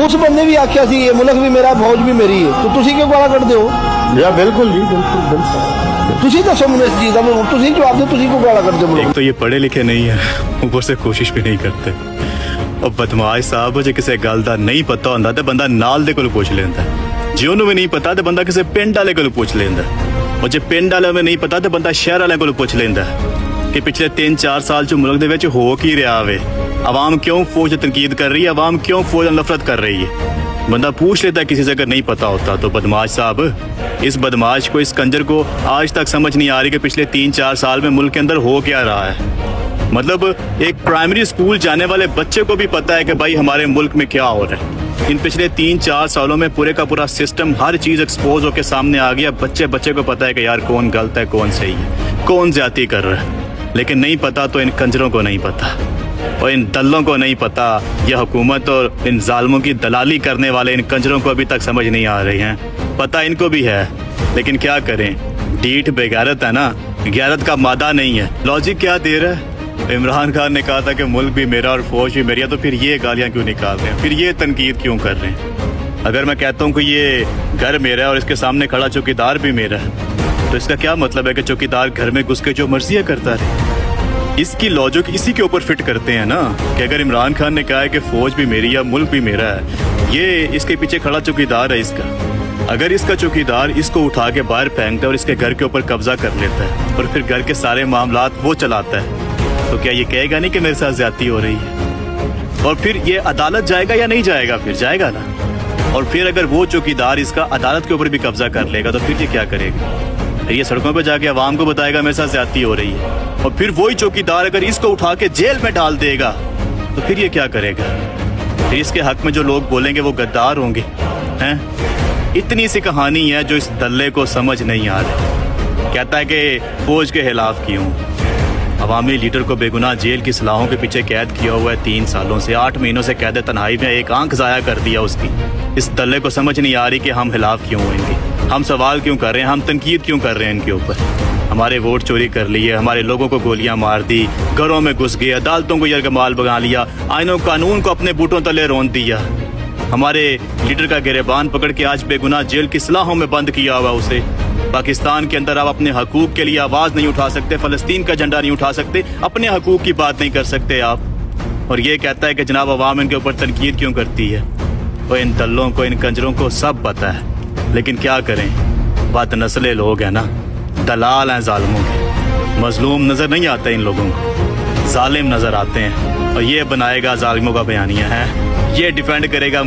ਉਸ ਬੰਦੇ ਵੀ ਆਖਿਆ ਸੀ ਇਹ ਮੁਲਕ ਵੀ ਮੇਰਾ ਫੌਜ ਵੀ ਮੇਰੀ ਹੈ, तो ਤੁਸੀਂ ਕਿਉਂ ਗਾਲਾਂ ਕੱਢਦੇ ਹੋ? या बिल्कुल जी, बिल्कुल बिल्कुल। ਤੁਸੀਂ ਦੱਸੋ ਮੈਨੂੰ ਇਸ ਚੀਜ਼ ਦਾ, ਤੁਸੀਂ ਜਵਾਬ ਦਿਓ, ਤੁਸੀਂ ਕਿਉਂ ਗਾਲਾਂ ਕੱਢਦੇ ਹੋ? एक तो ये पढ़े लिखे नहीं है, ऊपर से कोशिश भी नहीं करते। और बदमाश साहब जे किसी गल दा नहीं पता होंदा ते बंदा नाल दे कोलों पूछ लेंदा, जे उन्होंने भी नहीं पता तो बंदा किसी पिंड वाले कोलों पूछ लेंदा, और जे पिंड वाले में नहीं पता तो बंदा शहर वाले कोलों पूछ लेंदा कि पिछले 3-4 साल च मुल्क दे विच हो की रहा वे, अवाम क्यों फौज तनकीद कर रही है, अवाम क्यों फौज नफरत कर रही है। बंदा पूछ लेता है किसी से, अगर नहीं पता होता तो। बदमाश साहब, इस बदमाश को, इस कंजर को आज तक समझ नहीं आ रही कि पिछले 3-4 साल में मुल्क के अंदर हो क्या रहा है। मतलब एक प्राइमरी स्कूल जाने वाले बच्चे को भी पता है कि भाई हमारे मुल्क में क्या हो रहा है। इन पिछले 3-4 सालों में पूरे का पूरा सिस्टम, हर चीज़ एक्सपोज होकर सामने आ गया। बच्चे को पता है कि यार कौन गलत है, कौन सही है, कौन ज्यादती कर रहा है। लेकिन नहीं पता तो इन कंजरों को नहीं पता, और इन दल्लों को नहीं पता। यह हुकूमत और इन जालिमों की दलाली करने वाले इन कंजरों को अभी तक समझ नहीं आ रही हैं। पता इनको भी है, लेकिन क्या करें, डीठ बेगैरत है ना, गैरत का मादा नहीं है। लॉजिक क्या दे रहा है? इमरान खान ने कहा था कि मुल्क भी मेरा और फौज भी मेरी है, तो फिर ये गालियाँ क्यों निकाल रहे हैं, फिर ये तनकीद क्यों कर रहे हैं? अगर मैं कहता हूँ कि ये घर मेरा है और इसके सामने खड़ा चौकीदार भी मेरा है, तो इसका क्या मतलब है कि चौकीदार घर में घुस के जो मर्जी करता रहे? इसकी लॉजिक इसी के ऊपर फिट करते हैं ना, कि अगर इमरान खान ने कहा है कि फौज भी मेरी है, मुल्क भी मेरा है, ये इसके पीछे खड़ा चौकीदार है इसका। अगर इसका चौकीदार इसको उठा के बाहर फेंकता है और इसके घर के ऊपर कब्जा कर लेता है और फिर घर के सारे मामलात वो चलाता है, तो क्या ये कहेगा नहीं कि मेरे साथ ज्यादती हो रही है? और फिर ये अदालत जाएगा या नहीं जाएगा? फिर जाएगा ना। और फिर अगर वो चौकीदार इसका अदालत के ऊपर भी कब्जा कर लेगा, तो फिर ये क्या करेगा? ये सड़कों पे जाके अवाम को बताएगा मेरे साथ ज्यादती हो रही है। और फिर वही चौकीदार अगर इसको उठा के जेल में डाल देगा, तो फिर ये क्या करेगा? फिर इसके हक में जो लोग बोलेंगे वो गद्दार होंगे, हैं? इतनी सी कहानी है जो इस दल्ले को समझ नहीं आ रही। कहता है कि फौज के खिलाफ क्यों? अवामी लीडर को बेगुनाह जेल की सलाहों के पीछे कैद किया हुआ है 3 सालों से, 8 महीनों से कैद तन्हाई में, एक आंख ज़ाया कर दिया उसकी। इस दल्ले को समझ नहीं आ रही कि हम खिलाफ क्यों होंगे, हम सवाल क्यों कर रहे हैं, हम तनकीद क्यों कर रहे हैं इनके ऊपर। हमारे वोट चोरी कर लिए, हमारे लोगों को गोलियां मार दी, घरों में घुस गए, अदालतों को यरगमाल बना लिया, आइनों कानून को अपने बूटों तले रौंद दिया। हमारे लीडर का गिरबान पकड़ के आज बेगुनाह जेल की सलाहों में बंद किया हुआ उसे। पाकिस्तान के अंदर आप अपने हकूक के लिए आवाज़ नहीं उठा सकते, फ़लस्तीन का झंडा नहीं उठा सकते, अपने हकूक की बात नहीं कर सकते आप। और ये कहता है कि जनाब अवाम इनके ऊपर तनकीद क्यों करती है। और इन दल्लों को, इन कंजरों को सब पता है, लेकिन क्या करें, बद नस्ले लोग हैं ना, दलाल हैं जालिमों के। मजलूम नज़र नहीं आता इन लोगों को, जालिम नज़र आते हैं। और ये बनाएगा जालिमों का बयानिया है, ये डिफेंड करेगा